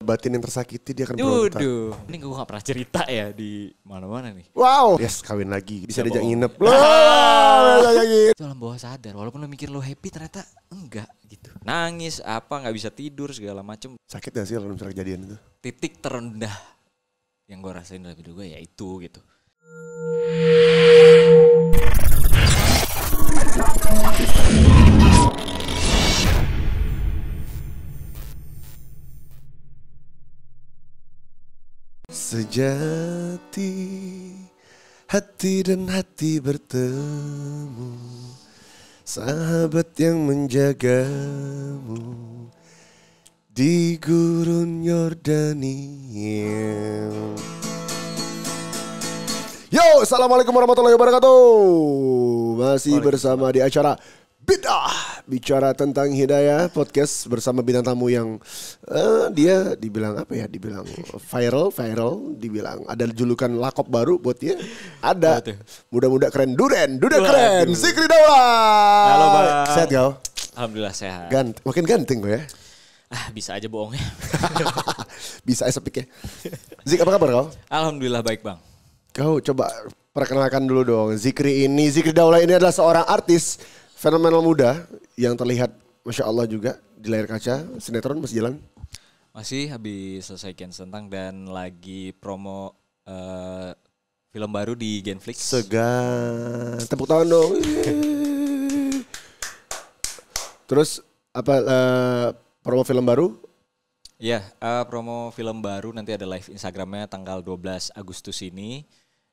Batin yang tersakiti dia akan berontak. Duduh, ini gue gak pernah cerita ya di mana-mana nih. Wow, yes kawin lagi, bisa diajak nginep. Itu alam bawah sadar, walaupun lo mikir lo happy ternyata enggak gitu. Nangis apa gak bisa tidur segala macem. Sakit gak sih kalau misalnya kejadian itu? Titik terendah yang gue rasain dalam hidup gue ya itu gitu. Sejati hati dan hati bertemu, sahabat yang menjagamu di gurun Yordania. Yo, assalamualaikum warahmatullahi wabarakatuh. Masih bersama di acara Bicara tentang Hidayah, podcast bersama bintang tamu yang dia dibilang apa ya? Dibilang viral, dibilang ada julukan lakop baru buat dia. Ada. Muda-muda keren, Duda keren, Zikri Daula. Halo Bang. Sehat kau? Alhamdulillah sehat. Makin ganteng kau ya? Bisa aja bohongnya. Bisa sepik ya. Zik, apa kabar kau? Alhamdulillah baik Bang. Kau coba perkenalkan dulu dong. Zikri Daula ini adalah seorang artis fenomenal muda yang terlihat Masya Allah juga di layar kaca. Sinetron masih jalan? Masih habis selesai Kian Sentang dan lagi promo film baru di Genflix. Segan, tepuk tangan dong. Terus apa promo film baru? Iya, promo film baru nanti ada live Instagramnya tanggal 12 Agustus ini.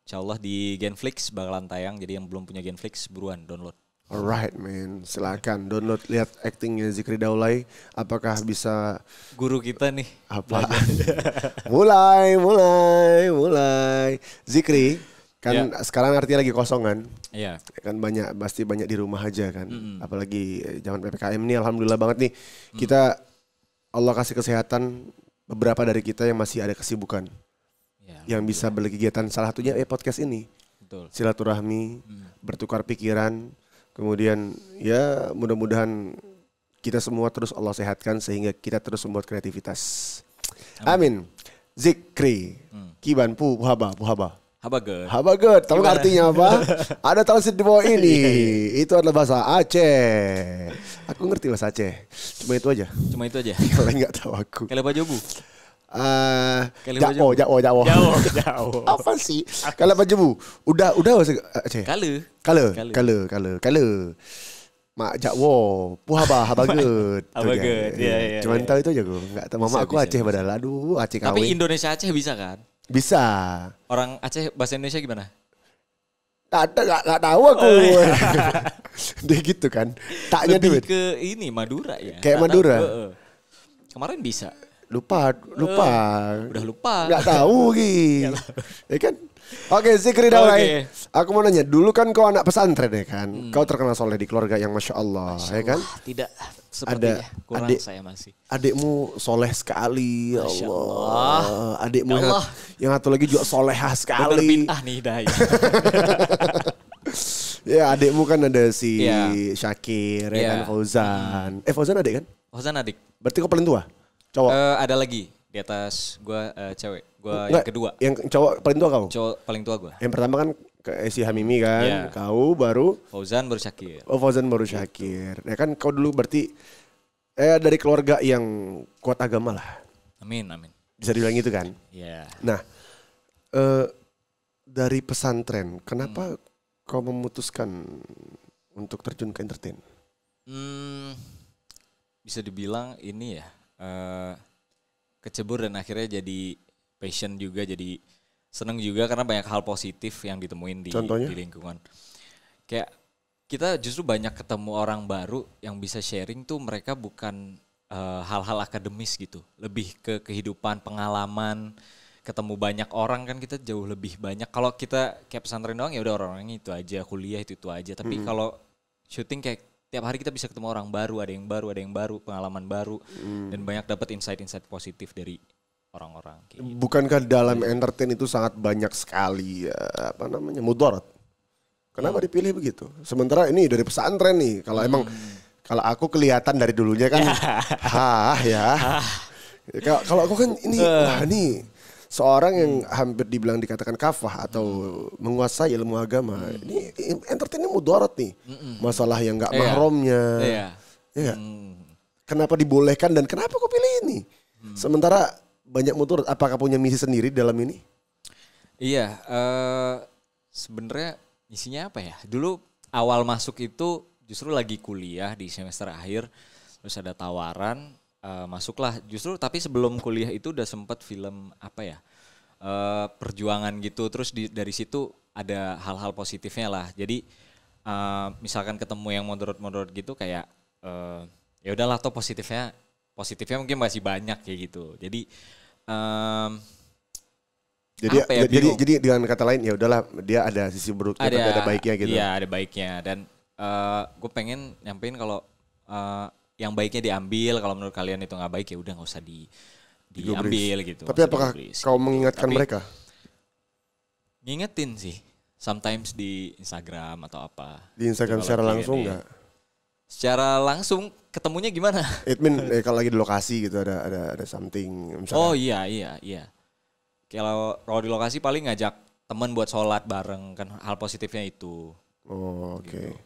Insya Allah di Genflix bakalan tayang, jadi yang belum punya Genflix buruan download. Alright man, silakan download, lihat actingnya Zikri Daulay. Apakah bisa guru kita nih? Apa? mulai. Zikri kan sekarang artinya lagi kosong kan? Iya. Kan pasti banyak di rumah aja kan. Apalagi zaman PPKM ini alhamdulillah banget nih. Kita Allah kasih kesehatan, beberapa dari kita yang masih ada kesibukan. Yang bisa berkegiatan, salah satunya podcast ini. Betul. Silaturahmi, bertukar pikiran. Kemudian ya mudah-mudahan kita semua terus Allah sehatkan sehingga kita terus membuat kreativitas. Amin. Zikri, Kiban, Puhaba. Habaget. Tahu artinya apa? Ada transit di bawah ini. Itu adalah bahasa Aceh. Aku ngerti bahasa Aceh. Cuma itu aja. Kalau nggak tahu aku. Kalau Bajobu. Jauh. Apa sih? Kalau Pak Jebu, udah Aceh. Kale. Mak Jakwo, Puhaba, Habaget. Iya. Cuman tahu itu aja gue. Enggak tahu mama aku Aceh padahal. Aduh, Aceh kawin. Tapi Indonesia Aceh bisa kan? Bisa. Orang Aceh bahasa Indonesia gimana? Enggak tahu aku. Dia gitu kan. Taknya lebih duit. ke ini Madura ya. Kayak Madura. Kemarin bisa. Lupa. Udah lupa. Nggak tahu gitu. Ya kan? Oke, Zikri Daulay. Aku mau nanya, dulu kan kau anak pesantren ya kan? Kau terkenal soleh di keluarga yang Masya Allah, ya kan? Tidak sepertinya, kurang saya masih. Adikmu soleh sekali, ya Masya Allah. Adikmu ya Allah. yang satu lagi juga solehah sekali. Bener bintah nih Hidayah. Ya adikmu kan ada si Syakir, ya kan? Fauzan. Fauzan adik kan? Fauzan adik. Berarti kau paling tua? Cowok? Ada lagi di atas gue cewek. Gue yang kedua. Yang cowok paling tua kau? Cowok paling tua gue. Yang pertama kan si Hamimi kan, kau baru Fauzan baru Syakir. Oh, Fauzan baru Syakir. Ya kan kau dulu berarti dari keluarga yang kuat agama lah. Amin. Bisa dibilang gitu kan? Iya. Nah, dari pesantren, kenapa kau memutuskan untuk terjun ke entertain? Bisa dibilang ini ya. Kecebur dan akhirnya jadi passion juga, jadi seneng juga karena banyak hal positif yang ditemuin di lingkungan. Kayak kita justru banyak ketemu orang baru yang bisa sharing tuh, mereka bukan hal-hal akademis gitu, lebih ke kehidupan, pengalaman, ketemu banyak orang kan kita jauh lebih banyak. Kalau kita kayak pesantren doang ya udah orang-orangnya itu aja, kuliah itu aja. Tapi kalau syuting kayak tiap hari kita bisa ketemu orang baru, ada yang baru, pengalaman baru, dan banyak dapat insight-insight positif dari orang-orang. Gitu. Bukankah dalam entertain itu sangat banyak sekali mudarat? Kenapa dipilih begitu? Sementara ini dari pesantren nih, kalau emang kalau aku kelihatan dari dulunya kan, Kalau aku kan ini, wah ini seorang yang hampir dibilang dikatakan kafah atau menguasai ilmu agama. Ini entertainnya mudarat nih. Masalah yang gak mahramnya. Iya. Kenapa dibolehkan dan kenapa kau pilih ini? Sementara banyak mudarat. Apakah punya misi sendiri dalam ini? Iya, sebenarnya misinya apa ya? Dulu awal masuk itu justru lagi kuliah di semester akhir. Terus ada tawaran. Masuklah justru, tapi sebelum kuliah itu udah sempet film apa ya, perjuangan gitu, terus dari situ ada hal-hal positifnya lah. Jadi misalkan ketemu yang moderat gitu kayak ya udahlah, toh positifnya mungkin masih banyak kayak gitu. Jadi jadi dengan kata lain ya udahlah, dia ada sisi buruknya tapi ada baiknya gitu. Iya, ada baiknya, dan gue pengen nyampein kalau yang baiknya diambil, kalau menurut kalian itu nggak baik ya udah nggak usah diambil gitu. Tapi apakah kau mengingatkan mereka? Ngingetin sih, sometimes di Instagram atau apa. Di Instagram secara langsung nggak? Secara langsung ketemunya gimana? It mean kalau lagi di lokasi gitu ada something misalnya. Oh iya. Kalau di lokasi paling ngajak teman buat sholat bareng, kan hal positifnya itu. Oh oke. Gitu.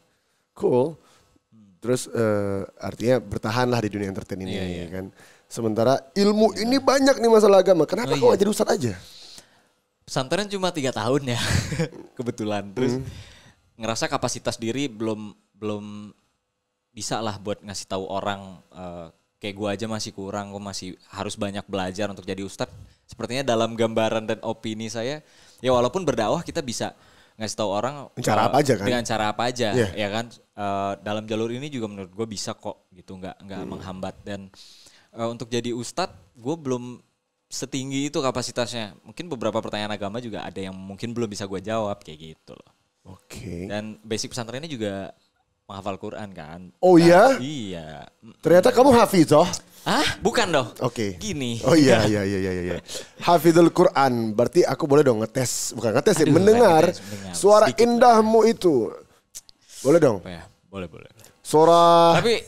Cool. Terus artinya bertahanlah di dunia entertain ini kan. Sementara ilmu ini banyak nih masalah agama. Kenapa kau gak jadi ustadz aja? Pesantren cuma 3 tahun ya kebetulan. Terus ngerasa kapasitas diri belum bisa lah buat ngasih tahu orang. Kayak gue aja masih kurang. Gue masih harus banyak belajar untuk jadi ustadz. Sepertinya dalam gambaran dan opini saya, ya walaupun berdakwah kita bisa ngasih tahu orang dengan cara apa aja ya kan. Dalam jalur ini juga menurut gue bisa kok gitu, nggak menghambat. Dan untuk jadi ustadz gue belum setinggi itu kapasitasnya. Mungkin beberapa pertanyaan agama juga ada yang mungkin belum bisa gue jawab kayak gitu loh. Oke. Dan basic pesantrennya juga menghafal Quran kan. Oh iya? Iya. Ternyata kamu hafizoh? Bukan dong. Oke. Gini. Oh iya. Hafizul Quran. Berarti aku boleh dong ngetes. Bukan ngetes sih. Mendengar suara sedikit indahmu lah itu. Boleh dong? Ya, boleh. Suara. Tapi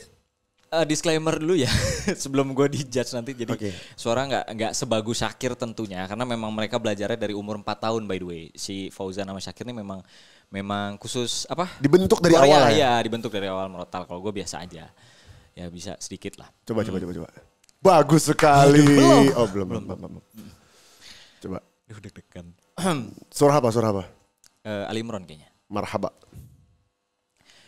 disclaimer dulu ya. Sebelum gue dijudge nanti. Jadi suara nggak sebagus Syakir tentunya. Karena memang mereka belajarnya dari umur 4 tahun by the way. Si Fauzan sama Syakir ini memang khusus apa? Dibentuk dari awal ya? Iya, dibentuk dari awal merotal. Kalau gue biasa aja. Ya bisa sedikit lah. Coba. Bagus sekali. Belum. Coba. Deg-degan. Surah apa? Ali Imran kayaknya. Marhaba.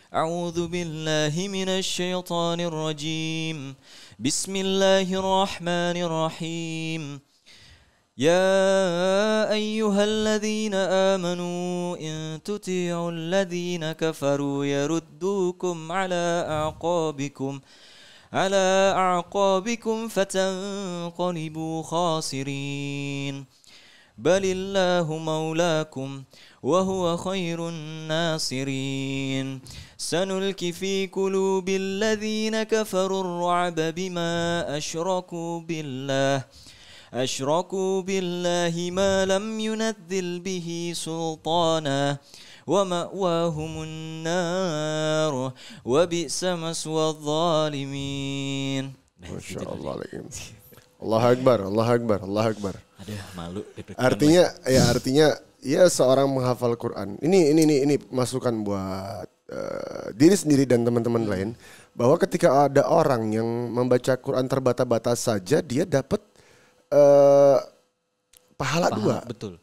A'udzu billahi minasy syaithanir rajim. Bismillahirrahmanirrahim. يا أيها الذين آمنوا إن تطيعوا الذين كفروا يردوكم على أعقابكم فتنقلبوا خاسرين بل الله مولاكم وهو خير الناصرين سنلقي في قلوب الذين كفروا الرعب بما أشركوا بالله ما لم ينزل به سلطانا ومأواهم النار وبئس مثوى الظالمين. Masya Allah. Allah Akbar. Aduh, malu. Artinya seorang menghafal Quran. Ini masukan buat diri sendiri dan teman-teman lain, bahwa ketika ada orang yang membaca Quran terbata-bata saja, dia dapat pahala 2. Betul.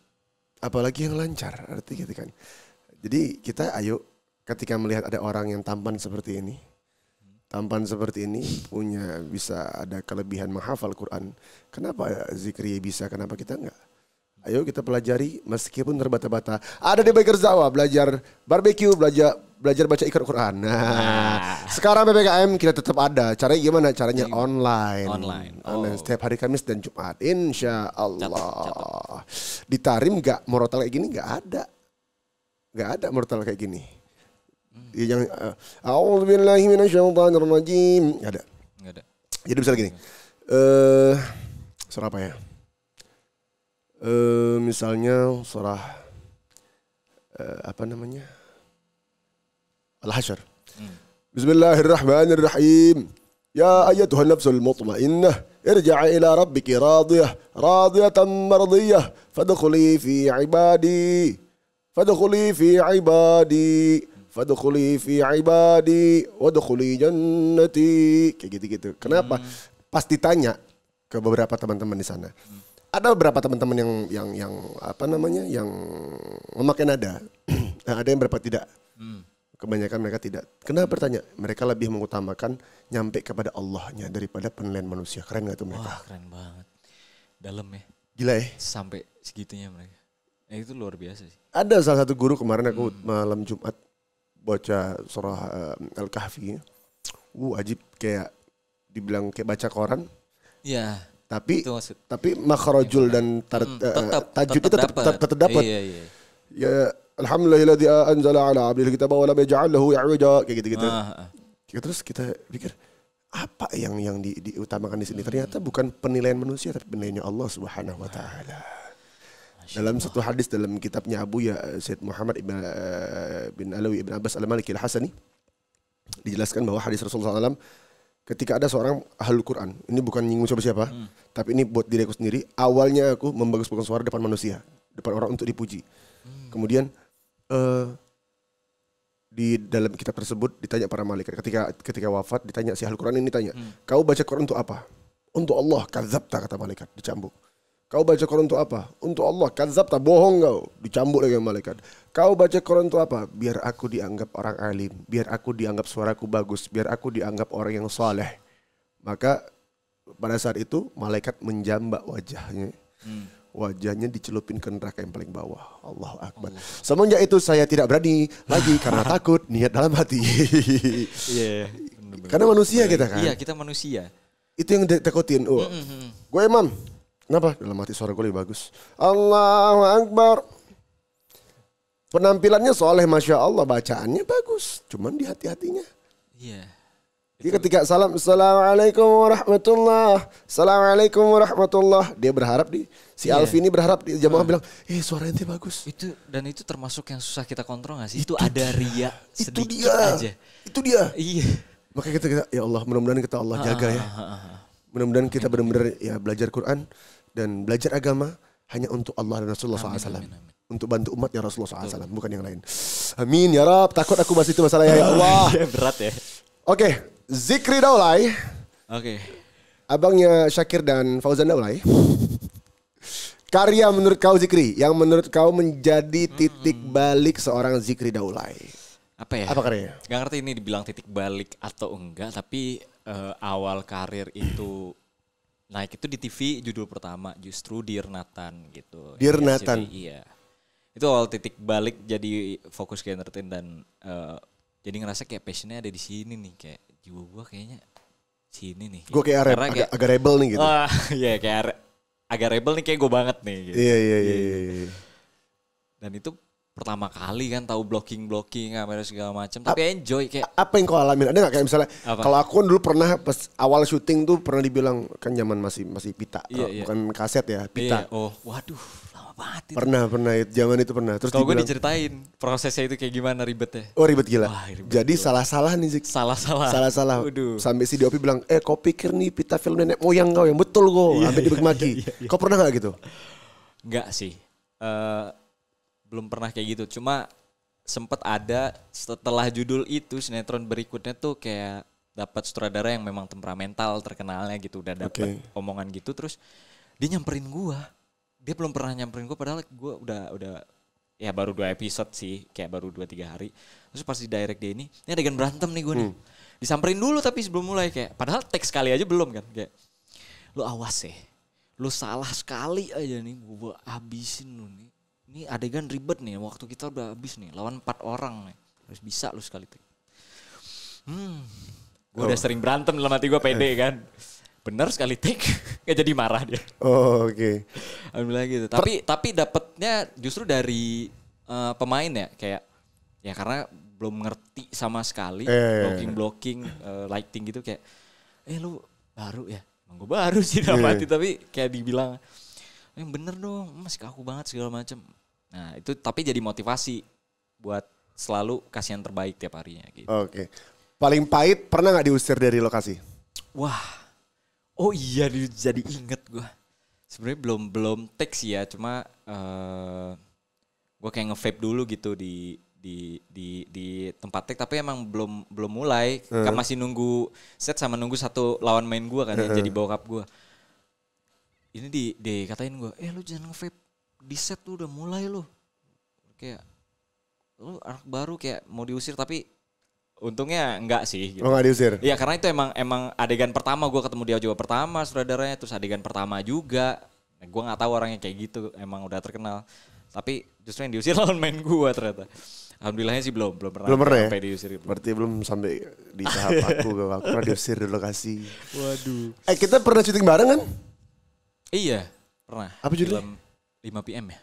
Apalagi yang lancar, arti gitu kan. Jadi kita ayo ketika melihat ada orang yang tampan seperti ini bisa ada kelebihan menghafal Quran. Kenapa Zikri bisa, kenapa kita enggak? Ayo kita pelajari meskipun terbata-bata. Ada di Bikers Dakwah belajar barbecue, belajar baca ikhra Quran. Nah, sekarang PPKM kita tetap ada. Caranya gimana? Caranya online. Setiap hari Kamis dan Jumat. Insya Allah. Di Tarim nggak murotal kayak gini, nggak ada murotal kayak gini. Yang A'udzubillahi minasyaitonirrajim. Nggak ada. Jadi misalnya gini. Surah apa ya? Misalnya surah Al-Hasyr. Bismillahirrahmanirrahim. Ya ayyatuhan nafsul mutmainnah, irja'i ila rabbiki radiyah, radiyatan mardiyah, fadkhuli fi ibadi, fadkhuli fi ibadi, fadkhuli fi ibadi, wadkhuli jannati. Kayak gitu-gitu. Kenapa? Pas ditanya ke beberapa teman-teman di sana. Ada beberapa teman-teman yang apa namanya? Yang memakai nada. Ada yang berapa tidak. Kebanyakan mereka tidak. Kenapa bertanya? Mereka lebih mengutamakan nyampe kepada Allahnya daripada penilaian manusia. Keren gak tuh mereka? Wah, keren banget. Dalam ya. Gila ya? Sampai segitunya mereka. Itu luar biasa sih. Ada salah satu guru kemarin aku malam Jumat baca surah Al-Kahfi. Ajib, kayak dibilang kayak baca koran. Iya. Tapi makhrajul dan tajwidnya tetap dapat. Iya. Ya alhamdulillahilladzi anzala ala 'abdihi kitaba wa lam yaj'al lahu i'waja, kayak gitu-gitu. Terus kita pikir apa yang diutamakan di sini? Ternyata bukan penilaian manusia tapi penilaiannya Allah Subhanahu wa taala. Dalam satu hadis dalam kitabnya Abu ya Said Muhammad bin Alawi ibn Abbas al-Maliki al-Hasani dijelaskan bahwa hadis Rasulullah SAW ketika ada seorang ahlul Quran, ini bukan nyinggung siapa-siapa, tapi ini buat diriku sendiri. Awalnya aku membagus-bagus suara depan manusia, depan orang untuk dipuji. Kemudian di dalam kitab tersebut ditanya para malaikat ketika wafat, ditanya si ahlul Quran ini tanya, kau baca Quran untuk apa? Untuk Allah, kadzabta, kata malaikat, dicambuk. Kau baca Quran untuk apa? Untuk Allah, kadzabta, bohong kau, dicambuk lagi malaikat. Kau baca Quran untuk apa? Biar aku dianggap orang alim, biar aku dianggap suaraku bagus, biar aku dianggap orang yang saleh. Maka pada saat itu malaikat menjambak wajahnya. Wajahnya dicelupin ke neraka yang paling bawah. Allahu Akbar. Semenjak itu saya tidak berani lagi karena takut niat dalam hati. Iya. Karena manusia kita kan. Iya, kita manusia. Itu yang ditakutin. Gue imam. Kenapa? Dalam hati suara gue lebih bagus. Allahu Akbar. Penampilannya soleh, Masya Allah. Bacaannya bagus. Cuman di hati-hatinya. Iya. Dia ketika salam, Assalamualaikum warahmatullah. Assalamualaikum warahmatullah. Dia berharap si Alfi ini berharap jamaah bilang, suara ente bagus. Itu termasuk yang susah kita kontrol gak sih? Itu ada ria sedikit aja. Itu dia. Iya. Makanya kita ya Allah, mudah-mudahan kita Allah jaga ya. Mudah-mudahan kita benar-benar ya belajar Quran dan belajar agama hanya untuk Allah dan Rasulullah SAW. Untuk bantu umat ya Rasulullah SAW, bukan yang lain. Amin ya Rab. Takut aku bahas itu masalah ya Allah. Berat ya. Oke, Zikri Daulay. Oke. Abangnya Syakir dan Fauzan Daulay. Karya menurut kau Zikri, yang menurut kau menjadi titik balik seorang Zikri Daulay. Apa ya? Apa karyanya? Gak ngerti ini dibilang titik balik atau enggak, tapi awal karir itu naik itu di TV judul pertama justru Dear Nathan gitu. Dear Nathan. Iya. Itu awal titik balik jadi fokus ke entertain dan jadi ngerasa kayak passionnya ada di sini nih, kayak jiwa gue kayaknya sini nih. Gue kayak agak rebel nih gitu. Iya kayak agak rebel nih kayak gue banget nih. Gitu. Iya. Dan itu pertama kali kan tahu blocking kamera segala macam, tapi enjoy kayak. Apa yang kau alamin? Ada nggak kayak misalnya kalau aku dulu pernah pas awal syuting tuh pernah dibilang kan zaman masih pita, bukan kaset ya, pita. Iya. Oh, waduh, lama banget itu. Pernah zaman itu pernah. Terus kalau gue diceritain prosesnya itu kayak gimana ribetnya. Oh ribet gila. Wah, ribet jadi gila. salah nih Zik. Salah. Waduh. Sampai si DOP bilang, kau pikir nih pita film nenek moyang kau yang betul kok. Sampai dibagi-maki. Kau pernah nggak gitu? Enggak sih. Belum pernah kayak gitu. Cuma sempet ada setelah judul itu sinetron berikutnya tuh kayak dapat sutradara yang memang temperamental terkenalnya gitu, udah dapat omongan gitu, terus dia nyamperin gua. Dia belum pernah nyamperin gua padahal gua udah ya baru 2 episode sih, kayak baru 2-3 hari. Terus pas di direct dia ini adegan berantem nih gua nih. Disamperin dulu tapi sebelum mulai kayak padahal teks sekali aja belum kan, kayak lu awas ya. Lu salah sekali aja nih gua habisin lu nih. Ini adegan ribet nih, waktu kita udah habis nih, lawan 4 orang nih. Harus bisa lu sekali take. Gue udah sering berantem dalam hati gue pede kan. Bener sekali take, gak jadi marah dia. Oh oke. Alhamdulillah gitu. Tapi dapetnya justru dari pemain ya, kayak ya karena belum ngerti sama sekali blocking, lighting gitu kayak, lu baru ya. Emang gue baru sih dalam hati, tapi kayak dibilang, yang bener dong, masih kaku banget segala macam. Nah itu tapi jadi motivasi buat selalu kasih yang terbaik tiap harinya gitu. Oke. Paling pahit pernah gak diusir dari lokasi? Wah, oh iya jadi inget gue. Sebenarnya belum take sih ya, cuma gue kayak nge-vape dulu gitu di tempat take, tapi emang belum mulai. Kan masih nunggu set sama nunggu satu lawan main gue kan yang jadi bokap gue. Ini dikatain gue, lu jangan nge-vape di set tuh udah mulai lu. Kayak lu anak baru kayak mau diusir, tapi untungnya enggak sih gitu. Oh, enggak diusir? Iya, karena itu emang adegan pertama gue ketemu dia juga pertama sutradaranya, terus adegan pertama juga. Nah, gue nggak tahu orangnya kayak gitu, emang udah terkenal. Tapi justru yang diusir lawan main gue ternyata. Alhamdulillahnya sih belum pernah sampai diusir. Berarti belum sampai di tahap aku pernah diusir di lokasi. Waduh. Kita pernah syuting bareng kan? Iya, pernah. Apa judulnya? 5 PM ya?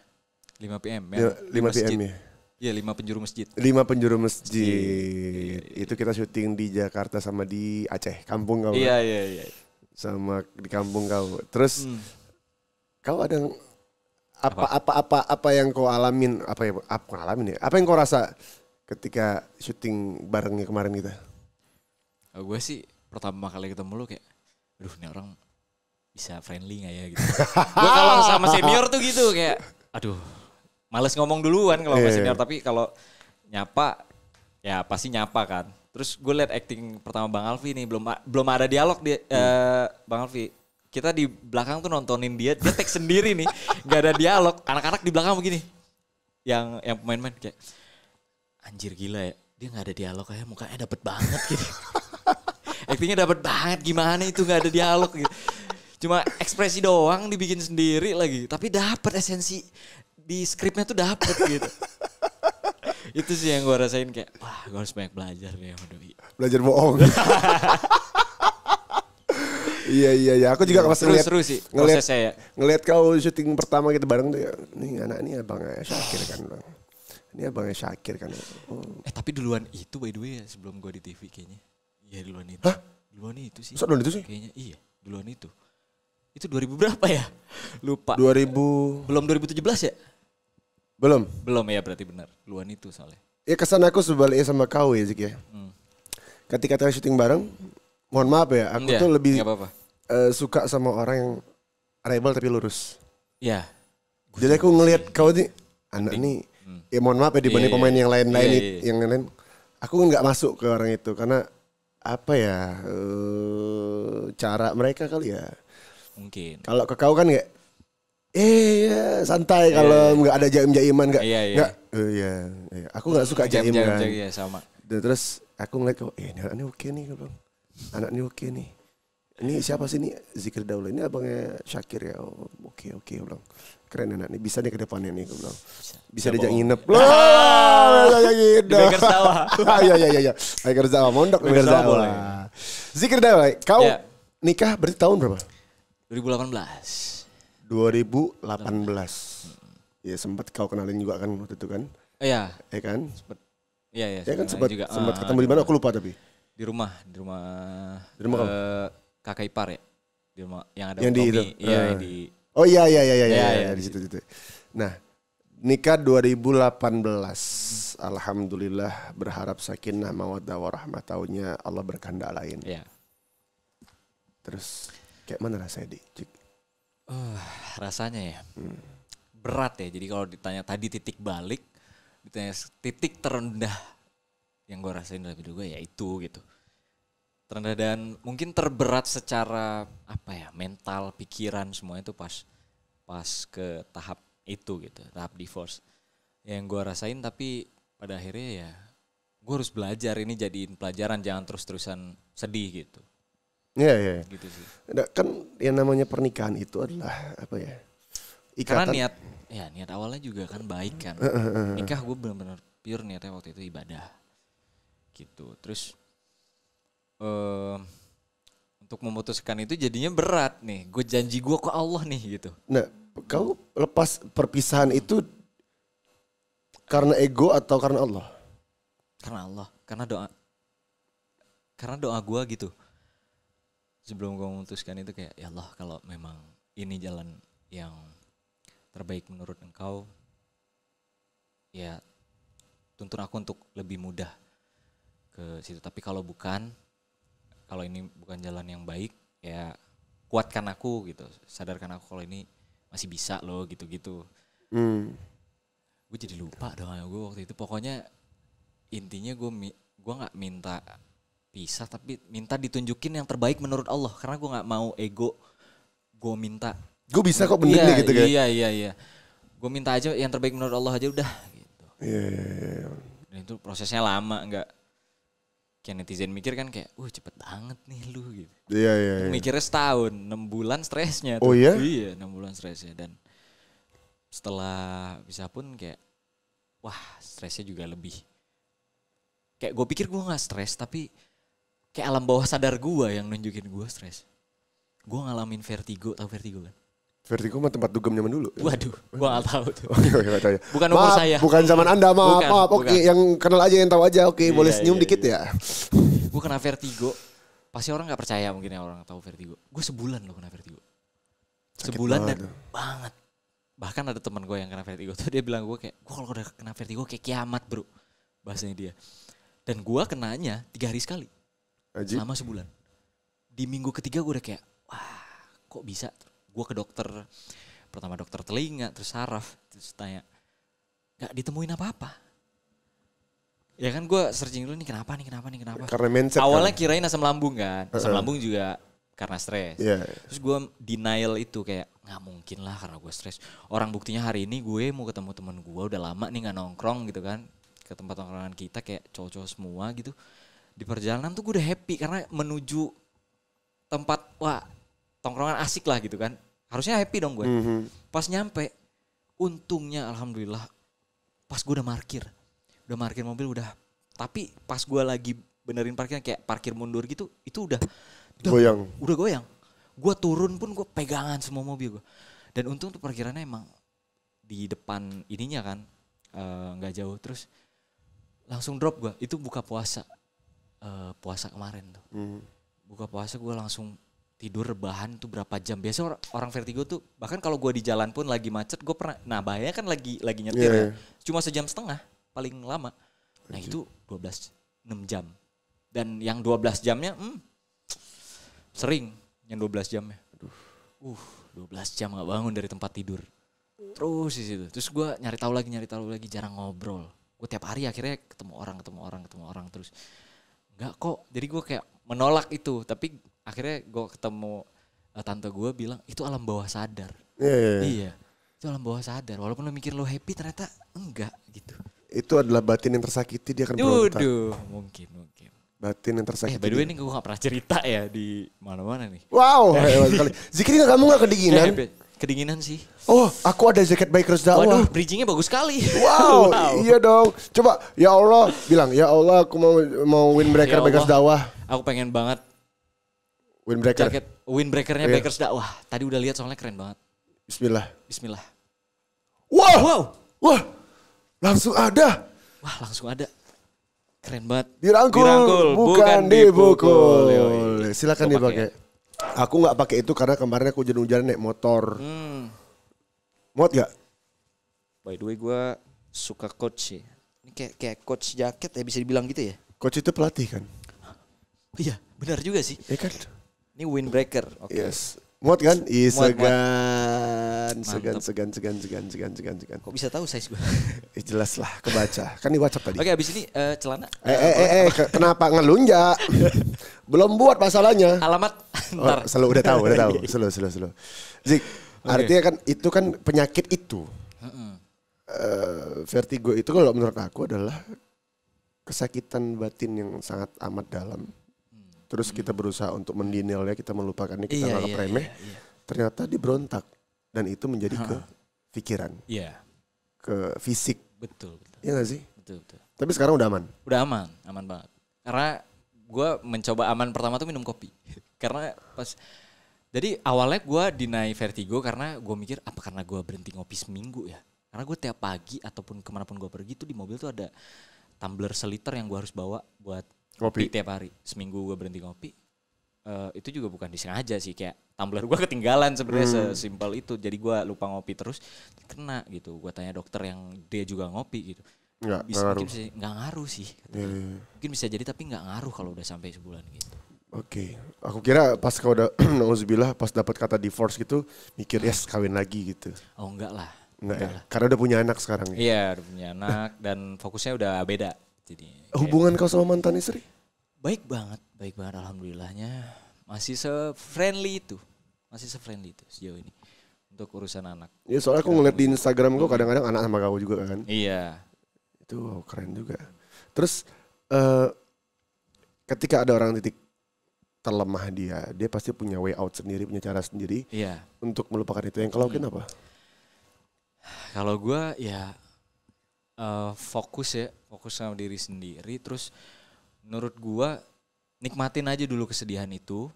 5 PM ya. 5 PM ya? Iya, 5 penjuru masjid. 5 penjuru masjid. Itu kita syuting di Jakarta sama di Aceh, kampung kau. Iya. Sama di kampung kau. Terus kau ada apa yang kau alamin, apa yang kau rasa ketika syuting barengnya kemarin kita? Gue sih pertama kali ketemu lu kayak, aduh ini orang bisa friendly gak ya gitu. Gue kalau sama senior tuh gitu kayak, aduh males ngomong duluan kalau sama senior, tapi kalau nyapa ya pasti nyapa kan. Terus gue liat acting pertama Bang Alfi nih, belum ada dialog di Bang Alfi. Kita di belakang tuh nontonin dia take sendiri nih, nggak ada dialog. Anak-anak di belakang begini, yang pemain-pemain kayak, anjir gila ya, dia nggak ada dialog kayak mukanya dapet banget gitu. Actingnya dapet banget, gimana itu nggak ada dialog gitu. Cuma ekspresi doang dibikin sendiri lagi, tapi dapet esensi di skripnya tuh dapet gitu. Itu sih yang gue rasain kayak, wah gue harus banyak belajar nih sama Doi. Belajar bohong. Iya. Aku juga pas seru sih prosesnya ya. Ngeliat kau syuting pertama kita bareng tuh ya. Nih anak ini abangnya Syakir kan bang. Ini abangnya Syakir kan. Oh. Tapi duluan itu by the way ya, sebelum gue di TV kayaknya. Iya duluan itu. Hah? Duluan itu sih. Masa duluan itu sih? Kayaknya iya duluan itu. Itu 2000 berapa ya? Lupa. 2000. Belum 2017 ya? Belum ya, berarti benar. Duluan itu soalnya. Ya kesan aku sebaliknya sama kau ya Zik ya. Ketika kita syuting bareng, mohon maaf ya, aku tuh lebih suka sama orang yang rebel tapi lurus. Iya. Jadi aku ngelihat kau nih, anak nih, ya mohon maaf ya dibanding pemain yang lain-lain, yang lain, aku nggak masuk ke orang itu karena apa ya, cara mereka kali ya. Mungkin. Kalau ke kau kan kayak, santai kalau nggak ada jaim-jaiman nggak. Iya. Aku nggak suka jaim kan. Iya sama. Dan terus aku ngeliat kau, ini anak ini oke nih bang. Anak ini oke nih. Ini siapa sih nih? Zikir Daula. Ini abangnya Syakir ya. Oh, oke bang. Keren anak ini. Bisa nih ke depannya nih gue bilang. Bisa diajak nginep. Di Beker Sawah. Iya. Beker Sawah. Mondok Beker Sawah. Zikir Daula. Kau nikah berarti tahun berapa? 2018. Ya sempat kau kenalin juga kan waktu itu kan? Iya. Ya kan? Iya. Ya kan sempat ketemu di mana aku lupa tapi. Di rumah kamu? Kakak ipar ya. Di rumah yang ada yang Tommy. Iya di. Oh iya di situ. Nah, nikah 2018. Alhamdulillah berharap sakinah mawaddah warahmah, taunya Allah berkehendak lain. Iya. Terus kayak mana rasanya, Dik? Rasanya ya. Berat ya. Jadi kalau ditanya tadi titik balik, ditanya titik terendah yang gue rasain dalam hidup gue ya itu gitu. Terendah dan mungkin terberat secara apa ya, mental, pikiran, semuanya itu pas ke tahap itu gitu, tahap divorce. Yang gue rasain, tapi pada akhirnya ya gue harus belajar, ini jadiin pelajaran, jangan terus-terusan sedih gitu. Iya. Gitu sih. Kan yang namanya pernikahan itu adalah apa ya? Ikatan. Karena niat awalnya juga kan baik kan. Nikah gue benar-benar pure niatnya waktu itu ibadah. Gitu. Terus untuk memutuskan itu jadinya berat nih. Gue janji gue ke Allah nih gitu. Nah, kau lepas perpisahan itu karena ego atau karena Allah? Karena Allah, karena doa gue gitu. Sebelum gue memutuskan itu kayak, ya Allah kalau memang ini jalan yang terbaik menurut engkau, ya tuntun aku untuk lebih mudah ke situ. Tapi kalau bukan, kalau ini bukan jalan yang baik ya kuatkan aku gitu, sadarkan aku kalau ini masih bisa loh gitu-gitu. Gue jadi lupa dong gue waktu itu. Pokoknya intinya gue nggak minta pisah, tapi minta ditunjukin yang terbaik menurut Allah, karena gue nggak mau ego. Gue minta gue bisa kok bener nih gitu kan. Iya. Gue minta aja yang terbaik menurut Allah aja udah gitu. Iya. Dan itu prosesnya lama, nggak kayak netizen mikir kan kayak, cepet banget nih lu gitu. Iya. Mikirnya setahun, 6 bulan stresnya tuh. Oh iya? Iya, 6 bulan stresnya. Dan setelah bisa pun kayak, wah stresnya juga lebih. Kayak gue pikir gue gak stres, tapi kayak alam bawah sadar gue yang nunjukin gue stres. Gue ngalamin vertigo, tahu vertigo kan? Vertigo mah tempat dugem zaman dulu. Waduh, gue gak tahu tuh. Gak tahu ya. Bukan umur saya. Bukan zaman Anda, maaf. Oke, yang kenal aja, yang tahu aja. Oke, boleh senyum dikit ya. Gue kena vertigo. Pasti orang gak percaya mungkin ya orang tahu vertigo. Gue sebulan loh kena vertigo. Sakit sebulan banget dan banget. Bahkan ada teman gue yang kena vertigo tuh, dia bilang gue kayak, gue kalau udah kena vertigo kayak kiamat bro. Bahasanya dia. Dan gue kenanya 3 hari sekali. Selama sebulan. Di minggu ketiga gue udah kayak, wah kok bisa. Gue ke dokter, pertama dokter telinga, terus saraf, terus tanya, gak ditemuin apa-apa. Ya kan gue searching dulu nih kenapa. Karena mindset. Awalnya kirain asam lambung kan, asam lambung juga karena stres. Yeah. Terus gue denial itu kayak, gak mungkin lah karena gue stres. Orang buktinya hari ini gue mau ketemu temen gue, udah lama nih gak nongkrong gitu kan. Ke tempat nongkrongan kita kayak cowok-cowok semua gitu. Di perjalanan tuh gue udah happy karena menuju tempat, wah tongkrongan asik lah gitu kan. Harusnya happy dong gue. Pas nyampe, untungnya alhamdulillah pas gue udah parkir mobil udah. Tapi pas gue lagi benerin parkirnya kayak parkir mundur gitu, itu udah goyang. Gue turun pun gue pegangan semua mobil gue. Dan untung tuh parkirannya emang di depan ininya kan, nggak jauh. Terus langsung drop gue. Itu buka puasa, puasa kemarin tuh. Buka puasa gue langsung tidur rebahan tuh berapa jam. Biasa orang vertigo tuh bahkan kalau gue di jalan pun lagi macet gue pernah. Nah bahaya kan lagi nyetir ya. Cuma sejam setengah paling lama. Nah itu 6 jam. Dan yang 12 jamnya sering yang 12 jamnya. 12 jam gak bangun dari tempat tidur. Terus di situ. Terus gue nyari tahu lagi jarang ngobrol. Gue tiap hari akhirnya ketemu orang terus. Enggak kok. Jadi gue kayak menolak itu, tapi akhirnya gue ketemu tante gue bilang itu alam bawah sadar. Iya. Itu alam bawah sadar. Walaupun lo mikir lo happy ternyata enggak gitu. Itu adalah batin yang tersakiti, dia akan berontak. Mungkin. Batin yang tersakiti. By the way ini gue gak pernah cerita ya di mana-mana nih. Wow, hebat sekali. Zikri kamu gak kedinginan? Kedinginan sih. Oh, aku ada jaket Bikers dakwah. Waduh, bridgingnya bagus sekali. Wow, iya dong. Coba, ya Allah, bilang, ya Allah aku mau windbreaker ya Bikers dakwah. Aku pengen banget windbreaker. Jaket windbreakernya Bikers dakwah. Tadi udah lihat soalnya keren banget. Bismillah. Wow. Wah, langsung ada. Wah, langsung ada. Keren banget. Dirangkul bukan dipukul. Silakan dipakai. Aku nggak pakai itu karena kemarin aku hujan-hujan naik motor. Muat gak? By the way gue suka coach ya. Ini kayak coach jaket ya, bisa dibilang gitu ya. Coach itu pelatih kan? Iya benar juga sih. Iya kan? Ini windbreaker. Okay. Yes. Muat kan? Ih segan. Kok bisa tahu size gue? Jelas lah, kebaca. Kan di WhatsApp tadi. Oke, abis ini celana. Kenapa ngelunjak? Belum buat masalahnya. Alamat ntar. Udah tahu. Slow. Zik, artinya kan itu kan penyakit itu. Vertigo itu kalau menurut aku adalah kesakitan batin yang sangat amat dalam. Terus kita berusaha untuk mendenialnya, kita melupakannya, kita nganggap remeh. Iya. Ternyata dia berontak. Dan itu menjadi ke pikiran. Iya. Ke fisik. Betul. Iya gak sih? Betul. Tapi sekarang udah aman? Udah aman banget. Karena gue mencoba aman pertama tuh minum kopi. Karena jadi awalnya gue deny vertigo karena gue mikir apa karena gue berhenti ngopi seminggu ya. Karena gue tiap pagi ataupun kemanapun gue pergi tuh di mobil tuh ada tumbler seliter yang gue harus bawa buat ngopi tiap hari. Seminggu gue berhenti ngopi. Itu juga bukan disengaja sih, kayak tumbler gue ketinggalan sebenarnya sesimpel itu. Jadi gue lupa ngopi terus kena gitu. Gue tanya dokter yang dia juga ngopi gitu. Mungkin nggak ngaruh sih. Mungkin bisa jadi tapi nggak ngaruh kalau udah sampai sebulan gitu. Oke. Aku kira pas kau udah nauzubillah pas dapat kata divorce gitu mikir yes kawin lagi gitu. Oh enggak lah. Enggak ya? Karena udah punya anak sekarang ya? Iya udah punya anak dan fokusnya udah beda. Jadi hubungan kau sama mantan istri? Baik banget alhamdulillahnya. Masih se-friendly itu sejauh ini untuk urusan anak. Ya soalnya aku ngeliat di Instagram kau kadang-kadang anak sama kau juga kan? Iya. Itu keren juga. Terus ketika ada orang titik terlemah dia pasti punya way out sendiri, punya cara sendiri untuk melupakan itu. Yang kalau lakuin apa? Kalau gue ya fokus sama diri sendiri. Terus menurut gue nikmatin aja dulu kesedihan itu.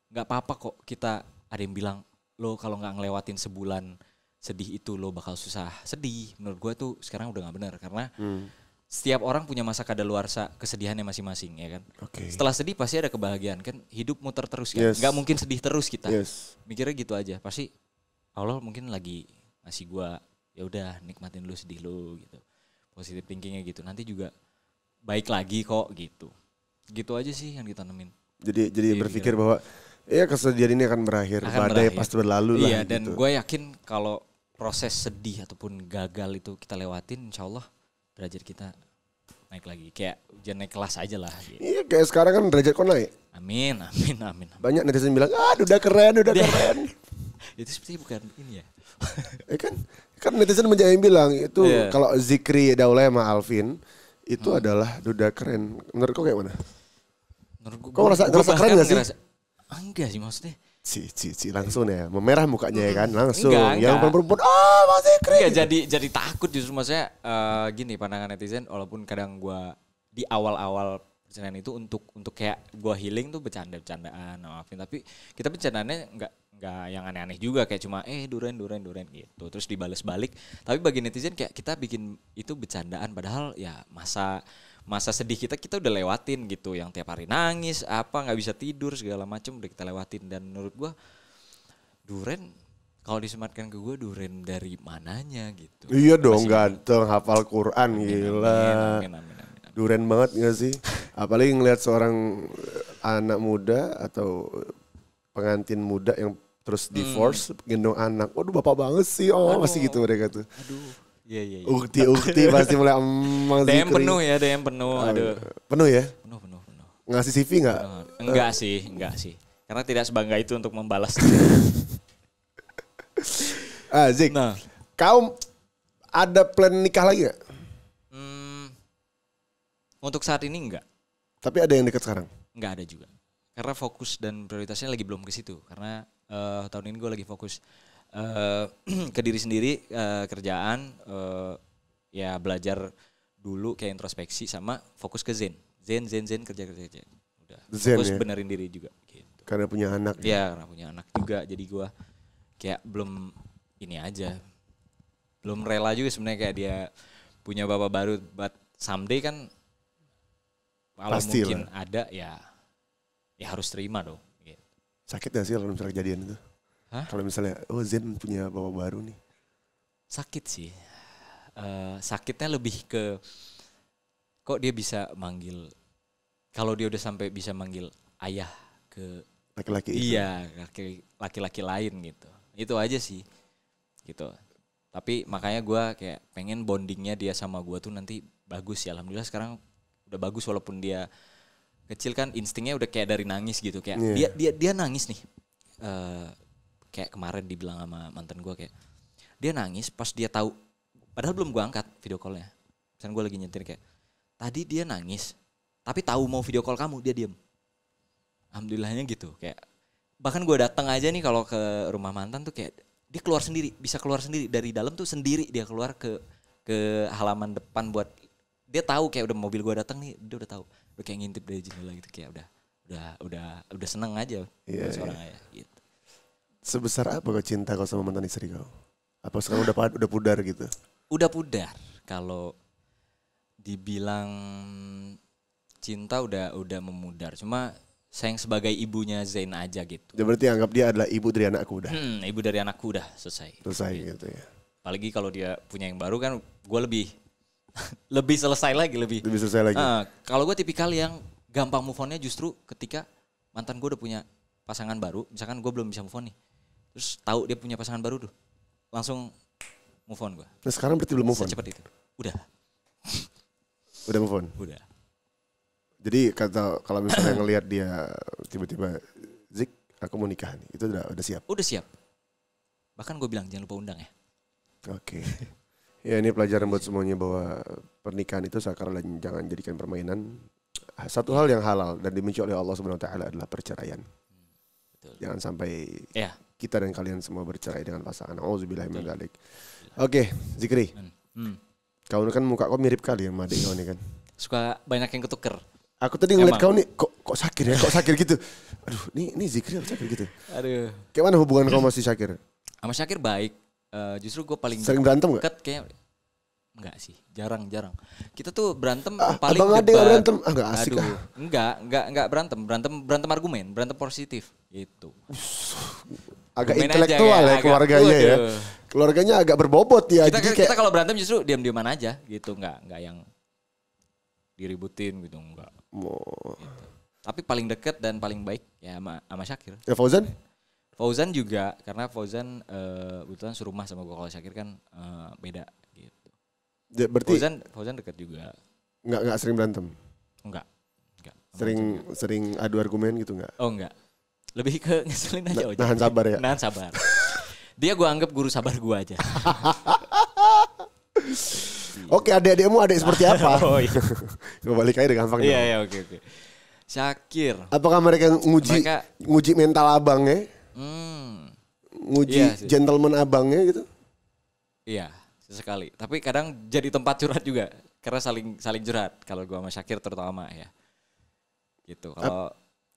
Gak apa-apa kok kita ada yang bilang lo kalau gak ngelewatin sebulan sedih itu lo bakal susah sedih. Menurut gue tuh sekarang udah gak benar karena setiap orang punya masa kadaluarsa kesedihannya masing-masing ya kan. Setelah sedih pasti ada kebahagiaan kan, hidup muter terus kan. Gak mungkin sedih terus kita. Mikirnya gitu aja. Pasti Allah mungkin lagi ngasih gue ya udah nikmatin lu sedih lu gitu. Positive thinkingnya gitu. Nanti juga baik lagi kok gitu. Gitu aja sih yang ditanemin. Jadi berpikir bahwa ya kesedihan ini akan berakhir. Badai pasti berlalu lah. Iya dan gitu. Gue yakin kalau proses sedih ataupun gagal itu kita lewatin, insya Allah derajat kita naik lagi. Kayak ujian naik kelas aja lah. Gitu. Iya kayak sekarang kan derajat kau naik. Amin. Banyak netizen bilang, udah keren. Itu sepertinya bukan ini ya. kan netizen banyak yang bilang itu kalau Zikri Daulay sama Alvin itu adalah duda keren. Menurut kau kayak mana? Menurut gue, kau ngerasa keren gak sih? Enggak sih maksudnya. Langsung ya, memerah mukanya ya kan, langsung. Enggak. Yang perempuan, Mas Zikri. Enggak, jadi takut justru maksudnya gini pandangan netizen, walaupun kadang gue di awal-awal percandaan itu untuk kayak gue healing tuh bercandaan sama Alvin, tapi kita bercandaannya enggak yang aneh-aneh juga kayak cuma duren gitu terus dibales balik, tapi bagi netizen kayak kita bikin itu bercandaan padahal ya masa sedih kita udah lewatin gitu, yang tiap hari nangis nggak bisa tidur segala macam udah kita lewatin. Dan menurut gua duren kalau disematkan ke gua duren dari mananya gitu. Iya dong, ganteng, hafal Quran, gila. Amin. Duren banget gak sih? Apalagi ngelihat seorang anak muda atau pengantin muda yang terus divorce, gendong anak. Waduh bapak banget sih, masih gitu mereka tuh. Aduh. Iya. Ukti pasti mulai emang Zikri. DM penuh. Aduh. Penuh ya? Penuh. Ngasih CV nggak? Enggak sih. Karena tidak sebangga itu untuk membalas. Zik, kau ada plan nikah lagi nggak? Untuk saat ini enggak. Tapi ada yang dekat sekarang? Enggak ada juga. Karena fokus dan prioritasnya lagi belum ke situ. Karena tahun ini gue lagi fokus ke diri sendiri, kerjaan, ya belajar dulu kayak introspeksi sama fokus ke zen kerja. Udah zen, fokus ya? Benerin diri juga gitu. Karena punya anak. Iya, karena punya anak juga. Jadi gue kayak belum ini aja. Belum rela juga sebenarnya kayak dia punya bapak baru, but someday kan kalau mungkin ada ya harus terima dong. Gitu. Sakit gak sih kalau misalnya kejadian itu? Kalau misalnya, Zen punya bapak baru nih. Sakit sih. Sakitnya lebih ke, kok dia bisa manggil, kalau dia udah sampai bisa manggil ayah ke laki-laki itu. Iya, laki-laki lain gitu. Itu aja sih. Gitu. Tapi makanya gue kayak pengen bondingnya dia sama gue tuh nanti bagus ya. Alhamdulillah sekarang udah bagus walaupun dia kecil kan instingnya udah kayak dari nangis gitu kayak dia nangis nih kayak kemarin dibilang sama mantan gue kayak dia nangis pas dia tahu padahal belum gue angkat video callnya, misalnya gue lagi nyetir kayak tadi dia nangis tapi tahu mau video call kamu dia diem. Alhamdulillahnya gitu kayak bahkan gue datang aja nih kalau ke rumah mantan tuh kayak dia keluar sendiri, bisa keluar sendiri dari dalam tuh sendiri dia keluar ke halaman depan buat dia tahu kayak udah mobil gue datang nih, dia udah tahu, udah kayak ngintip dari jendela gitu kayak udah seneng aja seorang ayah gitu. Sebesar apa kau cinta kau sama mantan istri kau? Apa sekarang udah pudar gitu? Udah pudar. Kalau dibilang cinta udah memudar. Cuma sayang sebagai ibunya Zain aja gitu. Ya berarti anggap dia adalah ibu dari anakku udah. Ibu dari anakku udah selesai gitu ya. Apalagi kalau dia punya yang baru kan gue lebih selesai lagi. Lebih selesai lagi. Kalau gue tipikal yang gampang move on-nya justru ketika mantan gue udah punya pasangan baru, misalkan gue belum bisa move on nih. Terus tahu dia punya pasangan baru tuh. Langsung move on gue. Nah sekarang berarti belum move on? Secepat itu. Udah. Udah move on? Udah. Jadi kalau misalnya ngelihat dia tiba-tiba, Zik aku mau nikah nih, itu udah siap? Udah siap. Bahkan gue bilang jangan lupa undang ya. Oke. Ya ini pelajaran buat semuanya bahwa pernikahan itu sekarang jangan jadikan permainan. Satu hal yang halal dan dibenci oleh Allah Subhanahu wa taala adalah perceraian. Betul. Jangan sampai kita dan kalian semua bercerai dengan pasangan. Auzubillahi min dzalik. Oke, Zikri. Kau kan muka kau mirip kali sama adik kau nih kan. Suka banyak yang ketuker. Aku tadi ngeliat kau nih kok Syakir ya, kok Syakir gitu. Aduh, ini Zikri atau Syakir gitu. Aduh. Kayak mana hubungan kau masih Syakir? Sama Syakir baik. Justru gue paling sering berantem gak? Deket kayak enggak sih, jarang. Kita tuh berantem paling abang debat. Berantem, enggak asik. Aduh, enggak berantem argumen, berantem positif gitu. Agak intelektual ya keluarganya ya. Keluarganya agak berbobot ya. Kita kalau berantem justru diam-diaman aja gitu, enggak yang diributin gitu, enggak. Gitu. Tapi paling deket dan paling baik ya sama Syakir. Ya Fauzan? Fauzan juga, karena Fauzan kebetulan serumah sama gue. Kalau Syakir kan beda gitu. Ya, berarti Fauzan dekat juga. Enggak sering berantem? Enggak. Sering adu argumen gitu enggak? Oh enggak. Lebih ke ngeselin aja. Nahan sabar ya? Nahan sabar. Dia gue anggap guru sabar gue aja. Oke, adik-adikmu adik seperti apa? Oh iya. Gue balik aja udah gampang. Iya, oke. Syakir. Apakah mereka nguji mental abangnya? Nguji gentleman abangnya gitu? Iya, sesekali. Tapi kadang jadi tempat curhat juga, karena saling curhat. Kalau gue sama Syakir terutama ya, gitu.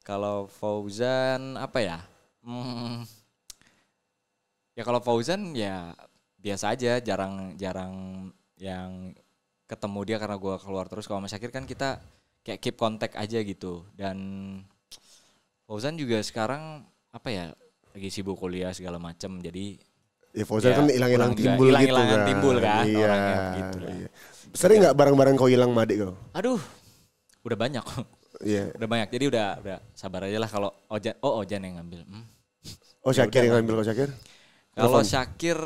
Kalau Fauzan apa ya? Ya kalau Fauzan ya biasa aja, jarang yang ketemu dia karena gue keluar terus. Kalau sama Syakir kan kita kayak keep contact aja gitu. Dan Fauzan juga sekarang apa ya? Lagi sibuk kuliah segala macam, jadi ya Fauzan kan hilang-hilang timbul kan. Iya, orangnya gitu. Iya. Sering nggak barang-barang kau hilang sama adik kau? Aduh, udah banyak. Iya. Udah banyak, jadi udah sabar aja lah. Kalau Ojan yang ngambil. Oh Syakir yang ngambil. Kau Syakir?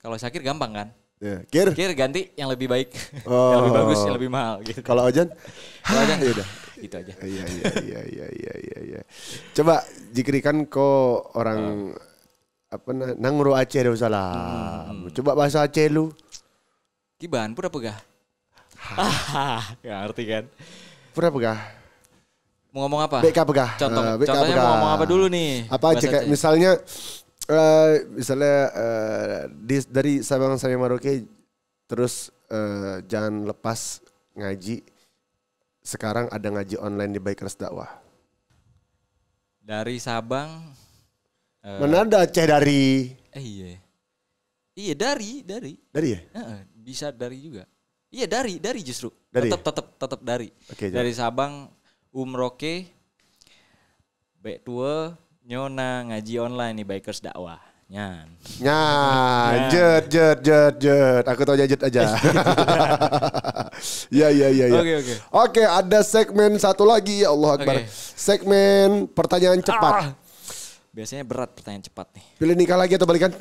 Kalau Syakir gampang kan? Ya. Kir ganti yang lebih baik, yang lebih bagus, yang lebih mahal gitu. Kalau Ojan? Kalau Ojan ya udah. Gitu aja. Iya. Coba Zikri kan kok orang nangro Aceh ada salah. Coba bahasa Aceh lu. Kiban pura pegah. Gak ngerti kan? Pura pegah. Mau ngomong apa? BK pegah. Contohnya mau ngomong apa dulu nih? Apa aja kayak misalnya dari Sabang sampai Merauke terus jangan lepas ngaji. Sekarang ada ngaji online di Bikers Dakwah. Dari Sabang. Mana ada Aceh dari? Iya. Iya dari. Dari ya? Bisa dari juga. Iya dari justru. Dari. Tetap dari. Oke, dari Sabang, Umroke, Tua, Nyona ngaji online di Bikers Dakwah. Nyan. Jet. Aku tahu jet aja. Iya. Oke, ada segmen satu lagi, ya Allah Akbar. Segmen pertanyaan cepat. Biasanya berat pertanyaan cepat nih. Pilih nikah lagi atau balikan?